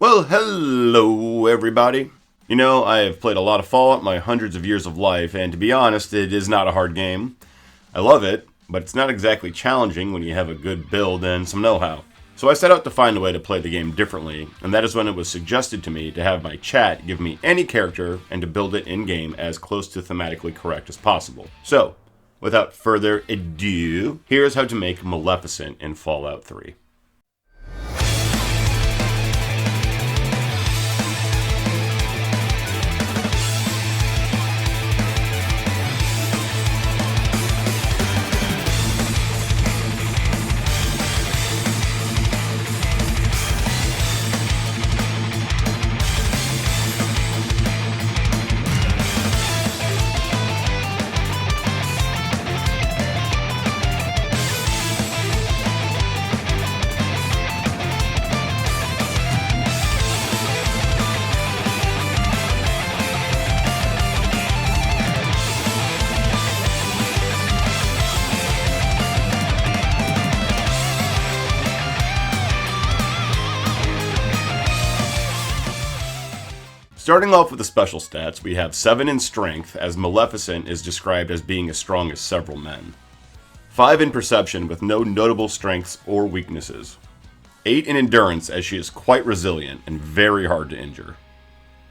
Well, hello everybody. I have played a lot of Fallout my hundreds of years of life, and to be honest, it is not a hard game. I love it, but it's not exactly challenging when you have a good build and some know-how. So I set out to find a way to play the game differently, and that is when it was suggested to me to have my chat give me any character and to build it in-game as close to thematically correct as possible. So, without further ado, here's how to make Maleficent in Fallout 3. Starting off with the special stats, we have 7 in Strength, as Maleficent is described as being as strong as several men. 5 in Perception, with no notable strengths or weaknesses. 8 in Endurance, as she is quite resilient and very hard to injure.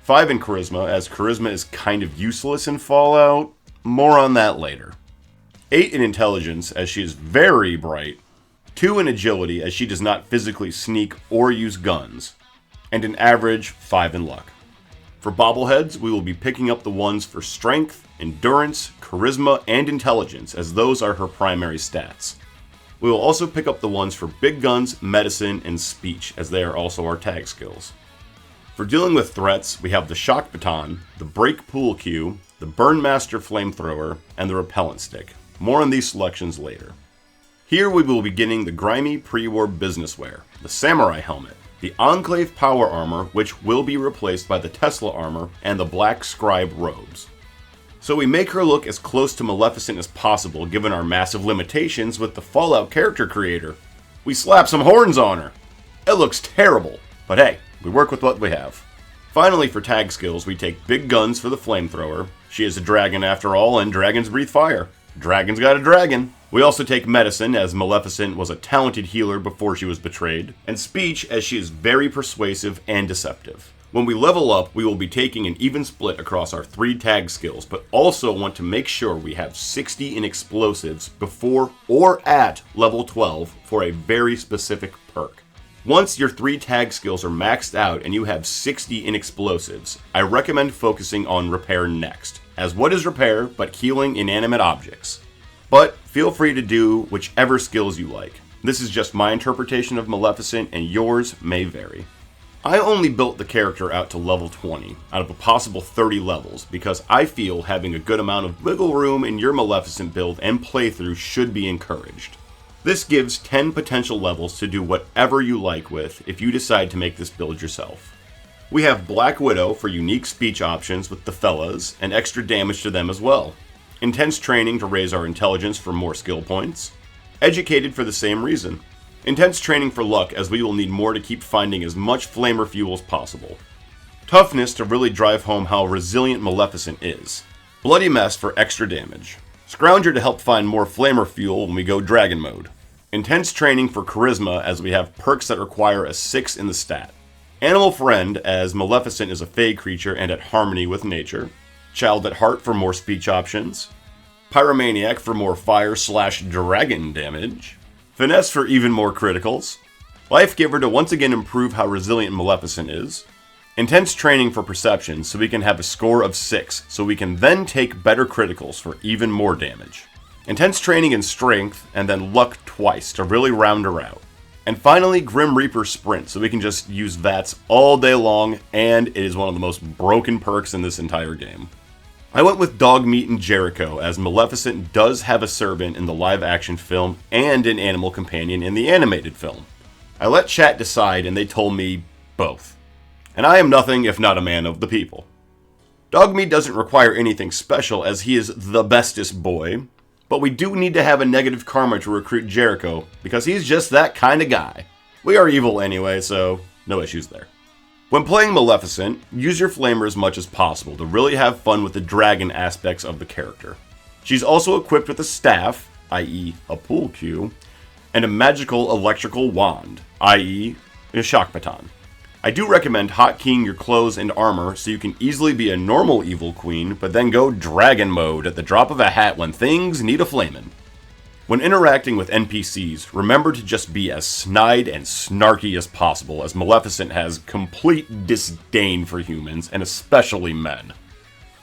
5 in Charisma, as Charisma is kind of useless in Fallout. More on that later. 8 in Intelligence, as she is very bright. 2 in Agility, as she does not physically sneak or use guns. And an average 5 in Luck. For bobbleheads, we will be picking up the ones for Strength, Endurance, Charisma, and Intelligence, as those are her primary stats. We will also pick up the ones for Big Guns, Medicine, and Speech, as they are also our tag skills. For dealing with threats, we have the Shock Baton, the Break Pool Cue, the Burnmaster Flamethrower, and the Repellent Stick. More on these selections later. Here we will be getting the grimy pre-war business wear, the Samurai Helmet, the Enclave Power Armor, which will be replaced by the Tesla Armor, and the Black Scribe Robes. So we make her look as close to Maleficent as possible given our massive limitations with the Fallout character creator. We slap some horns on her. It looks terrible, but hey, we work with what we have. Finally, for tag skills, we take Big Guns for the Flamethrower. She is a dragon after all, and dragons breathe fire. Dragon's got a dragon. We also take Medicine, as Maleficent was a talented healer before she was betrayed, and Speech, as she is very persuasive and deceptive. When we level up, we will be taking an even split across our 3 tag skills, but also want to make sure we have 60 in Explosives before or at level 12 for a very specific perk. Once your 3 tag skills are maxed out and you have 60 in Explosives, I recommend focusing on Repair next, as what is Repair but healing inanimate objects? But feel free to do whichever skills you like. This is just my interpretation of Maleficent, and yours may vary. I only built the character out to level 20 out of a possible 30 levels because I feel having a good amount of wiggle room in your Maleficent build and playthrough should be encouraged. This gives 10 potential levels to do whatever you like with if you decide to make this build yourself. We have Black Widow for unique speech options with the fellas and extra damage to them as well. Intense Training to raise our intelligence for more skill points. Educated for the same reason. Intense Training for luck, as we will need more to keep finding as much flamer fuel as possible. Toughness to really drive home how resilient Maleficent is. Bloody Mess for extra damage. Scrounger to help find more flamer fuel when we go dragon mode. Intense Training for charisma, as we have perks that require a 6 in the stat. Animal Friend, as Maleficent is a fey creature and at harmony with nature. Child at Heart for more speech options. Pyromaniac for more fire/dragon damage. Finesse for even more criticals. Life Giver to once again improve how resilient Maleficent is. Intense Training for perception so we can have a score of 6, so we can then take better criticals for even more damage. Intense Training in strength, and then luck twice to really round her out. And finally, Grim Reaper Sprint, so we can just use VATS all day long, and it is one of the most broken perks in this entire game. I went with Dogmeat and Jericho, as Maleficent does have a servant in the live-action film and an animal companion in the animated film. I let chat decide, and they told me both. And I am nothing if not a man of the people. Dogmeat doesn't require anything special, as he is the bestest boy, but we do need to have a negative karma to recruit Jericho, because he's just that kind of guy. We are evil anyway, so no issues there. When playing Maleficent, use your flamer as much as possible to really have fun with the dragon aspects of the character. She's also equipped with a staff, i.e. a pool cue, and a magical electrical wand, i.e. a shock baton. I do recommend hotkeying your clothes and armor so you can easily be a normal evil queen, but then go dragon mode at the drop of a hat when things need a flamin'. When interacting with NPCs, remember to just be as snide and snarky as possible, as Maleficent has complete disdain for humans, and especially men.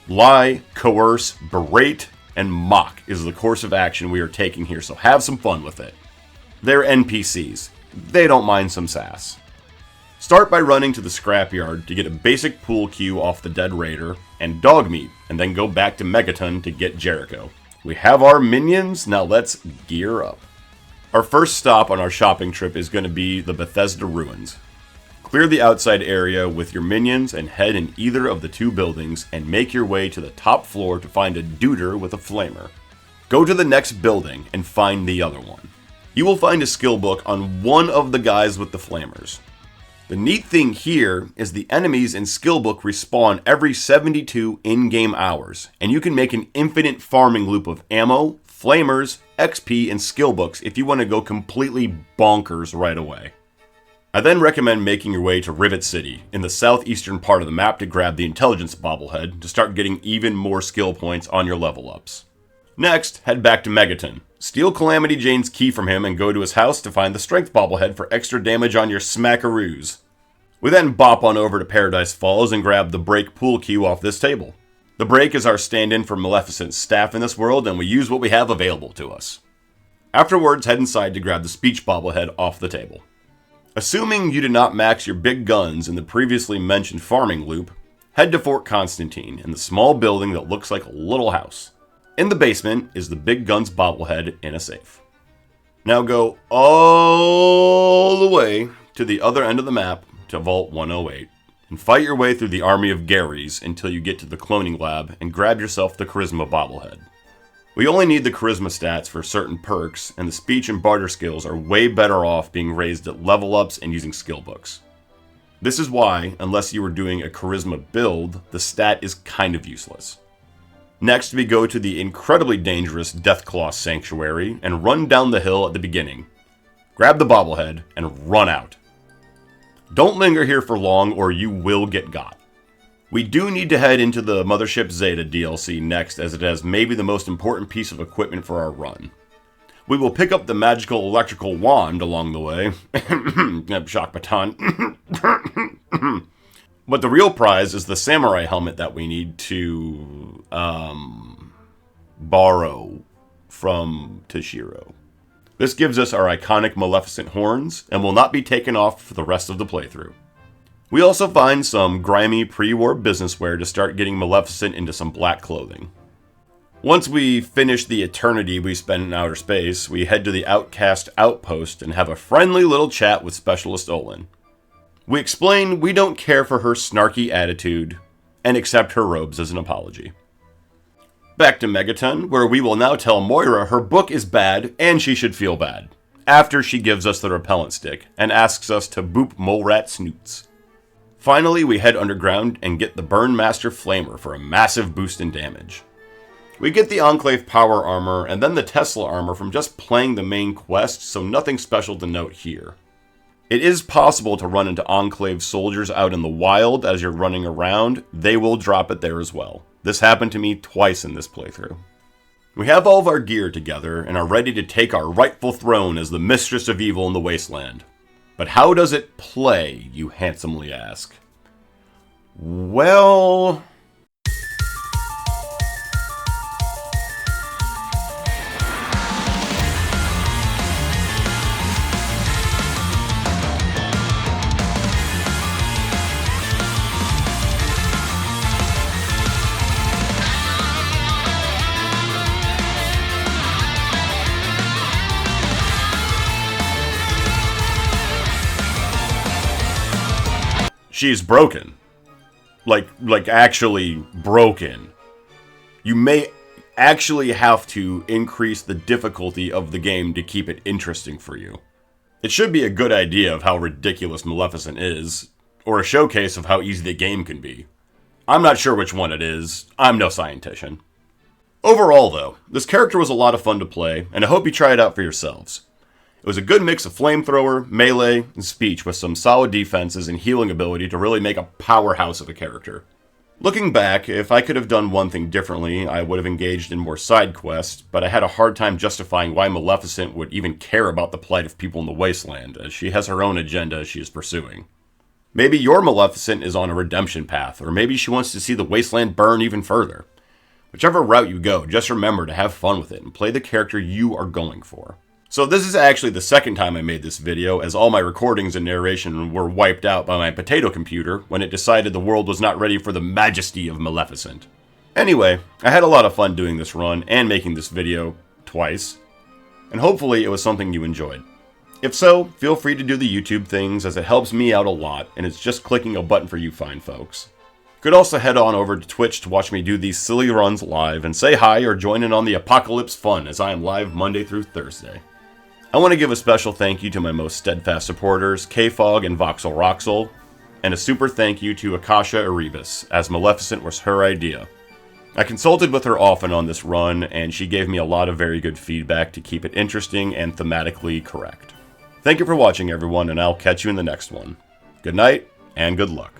Lie, coerce, berate, and mock is the course of action we are taking here, so have some fun with it. They're NPCs. They don't mind some sass. Start by running to the scrapyard to get a basic pool cue off the dead raider, and dog meat, and then go back to Megaton to get Jericho. We have our minions, now let's gear up. Our first stop on our shopping trip is going to be the Bethesda Ruins. Clear the outside area with your minions and head in either of the two buildings and make your way to the top floor to find a duder with a flamer. Go to the next building and find the other one. You will find a skill book on one of the guys with the flamers. The neat thing here is the enemies in Skillbook respawn every 72 in-game hours, and you can make an infinite farming loop of ammo, flamers, XP, and skillbooks if you want to go completely bonkers right away. I then recommend making your way to Rivet City, in the southeastern part of the map, to grab the Intelligence Bobblehead to start getting even more skill points on your level ups. Next, head back to Megaton. Steal Calamity Jane's key from him and go to his house to find the Strength Bobblehead for extra damage on your smackaroos. We then bop on over to Paradise Falls and grab the Break Pool Cue off this table. The Break is our stand-in for Maleficent's staff in this world, and we use what we have available to us. Afterwards, head inside to grab the Speech Bobblehead off the table. Assuming you did not max your big guns in the previously mentioned farming loop, head to Fort Constantine in the small building that looks like a little house. In the basement is the Big Guns bobblehead in a safe. Now go all the way to the other end of the map to Vault 108 and fight your way through the army of Garys until you get to the cloning lab and grab yourself the Charisma bobblehead. We only need the Charisma stats for certain perks, and the speech and barter skills are way better off being raised at level ups and using skill books. This is why, unless you were doing a Charisma build, the stat is kind of useless. Next, we go to the incredibly dangerous Deathclaw Sanctuary and run down the hill at the beginning. Grab the bobblehead and run out. Don't linger here for long or you will get got. We do need to head into the Mothership Zeta DLC next, as it has maybe the most important piece of equipment for our run. We will pick up the magical electrical wand along the way. Shock baton. But the real prize is the samurai helmet that we need to borrow from Toshiro. This gives us our iconic Maleficent horns and will not be taken off for the rest of the playthrough. We also find some grimy pre-war business wear to start getting Maleficent into some black clothing. Once we finish the eternity we spend in outer space, we head to the Outcast Outpost and have a friendly little chat with Specialist Olin. We explain we don't care for her snarky attitude, and accept her robes as an apology. Back to Megaton, where we will now tell Moira her book is bad and she should feel bad, after she gives us the repellent stick and asks us to boop mole rat snoots. Finally, we head underground and get the Burn Master Flamer for a massive boost in damage. We get the Enclave Power Armor and then the Tesla Armor from just playing the main quest, so nothing special to note here. It is possible to run into Enclave soldiers out in the wild as you're running around. They will drop it there as well. This happened to me twice in this playthrough. We have all of our gear together and are ready to take our rightful throne as the Mistress of Evil in the Wasteland. But how does it play, you handsomely ask? Well... she's broken. Like actually broken. You may actually have to increase the difficulty of the game to keep it interesting for you. It should be a good idea of how ridiculous Maleficent is, or a showcase of how easy the game can be. I'm not sure which one it is. I'm no scientician. Overall, though, this character was a lot of fun to play, and I hope you try it out for yourselves. It was a good mix of flamethrower, melee, and speech with some solid defenses and healing ability to really make a powerhouse of a character. Looking back, if I could have done one thing differently, I would have engaged in more side quests, but I had a hard time justifying why Maleficent would even care about the plight of people in the Wasteland, as she has her own agenda she is pursuing. Maybe your Maleficent is on a redemption path, or maybe she wants to see the Wasteland burn even further. Whichever route you go, just remember to have fun with it and play the character you are going for. So this is actually the second time I made this video, as all my recordings and narration were wiped out by my potato computer when it decided the world was not ready for the majesty of Maleficent. Anyway, I had a lot of fun doing this run and making this video twice, and hopefully it was something you enjoyed. If so, feel free to do the YouTube things, as it helps me out a lot, and it's just clicking a button for you fine folks. You could also head on over to Twitch to watch me do these silly runs live and say hi or join in on the apocalypse fun, as I am live Monday through Thursday. I want to give a special thank you to my most steadfast supporters, K-Fog and Voxel Roxel, and a super thank you to Akasha Erebus, as Maleficent was her idea. I consulted with her often on this run, and she gave me a lot of very good feedback to keep it interesting and thematically correct. Thank you for watching, everyone, and I'll catch you in the next one. Good night, and good luck.